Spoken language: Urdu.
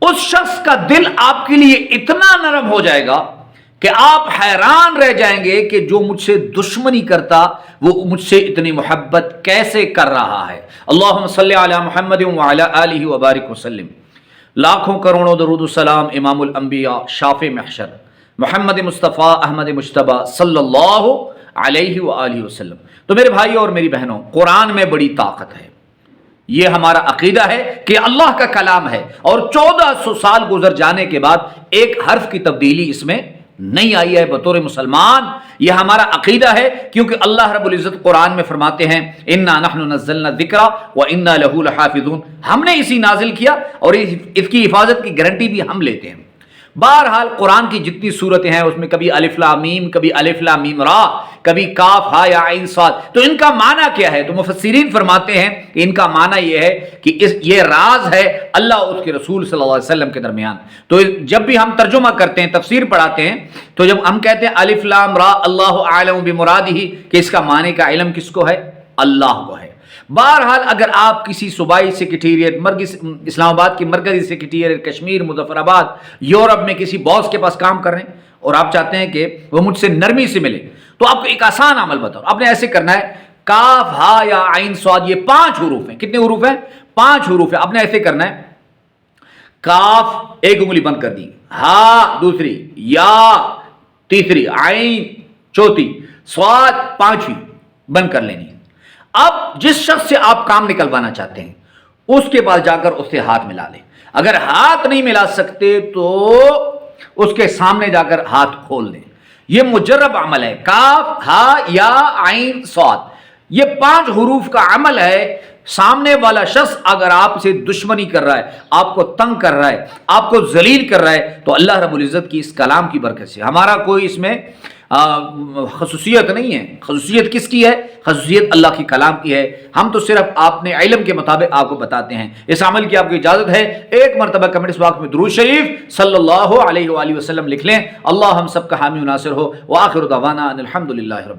اس شخص کا دل آپ کے لیے اتنا نرم ہو جائے گا کہ آپ حیران رہ جائیں گے کہ جو مجھ سے دشمنی کرتا وہ مجھ سے اتنی محبت کیسے کر رہا ہے۔ اللہم صلی علی محمد وعلی آلہ وبارک وسلم۔ لاکھوں کروڑوں درود و سلام امام الانبیاء شافع محشر محمد مصطفیٰ احمد مجتبیٰ صلی اللہ علیہ وآلہ وسلم۔ تو میرے بھائی اور میری بہنوں، قرآن میں بڑی طاقت ہے۔ یہ ہمارا عقیدہ ہے کہ اللہ کا کلام ہے، اور 1400 سال گزر جانے کے بعد ایک حرف کی تبدیلی اس میں نہیں آئی ہے۔ بطور مسلمان یہ ہمارا عقیدہ ہے، کیونکہ اللہ رب العزت قرآن میں فرماتے ہیں اِنَّا نَحْنُ نَزَّلْنَا الذِّكْرَ وَإِنَّا لَهُ لَحَافِظُونَ، ہم نے اسی نازل کیا اور اس کی حفاظت کی گارنٹی بھی ہم لیتے ہیں۔ بہرحال قرآن کی جتنی صورتیں ہیں اس میں کبھی الف لام میم، کبھی الف لام میم را، کبھی کاف ہا یا عین صاد، تو ان کا معنی کیا ہے؟ تو مفسرین فرماتے ہیں کہ ان کا معنی یہ ہے کہ یہ راز ہے اللہ اور اس کے رسول صلی اللہ علیہ وسلم کے درمیان۔ تو جب بھی ہم ترجمہ کرتے ہیں، تفسیر پڑھاتے ہیں، تو جب ہم کہتے ہیں الف لام را اللہ اعلم بمرادہ، کہ اس کا معنی کا علم کس کو ہے؟ اللہ کو ہے۔ بہرحال اگر آپ کسی صوبائی سیکریٹریٹ، اسلام آباد کی مرکزی سیکریٹریٹ، کشمیر، مظفر آباد، یورپ میں کسی باس کے پاس کام کر رہے ہیں اور آپ چاہتے ہیں کہ وہ مجھ سے نرمی سے ملے، تو آپ کو ایک آسان عمل بتاؤ۔ آپ نے ایسے کرنا ہے، کاف ہا یا عین صاد، یہ 5 حروف ہیں۔ کتنے حروف ہیں؟ 5 حروف ہیں۔ آپ نے ایسے کرنا ہے، کاف ایک انگلی بند کر دی، ہا دوسری، یا تیسری، عین چوتھی، صاد پانچویں بند کر لینی ہے۔ اب جس شخص سے آپ کام نکلوانا چاہتے ہیں اس کے پاس جا کر اس سے ہاتھ ملا لیں۔ اگر ہاتھ نہیں ملا سکتے تو اس کے سامنے جا کر ہاتھ کھول دیں۔ یہ مجرب عمل ہے، کاف ہا یا عین صاد، یہ 5 حروف کا عمل ہے۔ سامنے والا شخص اگر آپ سے دشمنی کر رہا ہے، آپ کو تنگ کر رہا ہے، آپ کو ذلیل کر رہا ہے، تو اللہ رب العزت کی اس کلام کی برکت سے، ہمارا کوئی اس میں خصوصیت نہیں ہے۔ خصوصیت کس کی ہے؟ خصوصیت اللہ کی کلام کی ہے۔ ہم تو صرف اپنے علم کے مطابق آپ کو بتاتے ہیں۔ اس عمل کی آپ کو اجازت ہے، ایک مرتبہ کمنٹس باکس میں درود شریف صلی اللہ علیہ وآلہ وسلم لکھ لیں۔ اللہ ہم سب کا حامی و ناصر ہو۔ وآخر دعوانا ان الحمد للہ رب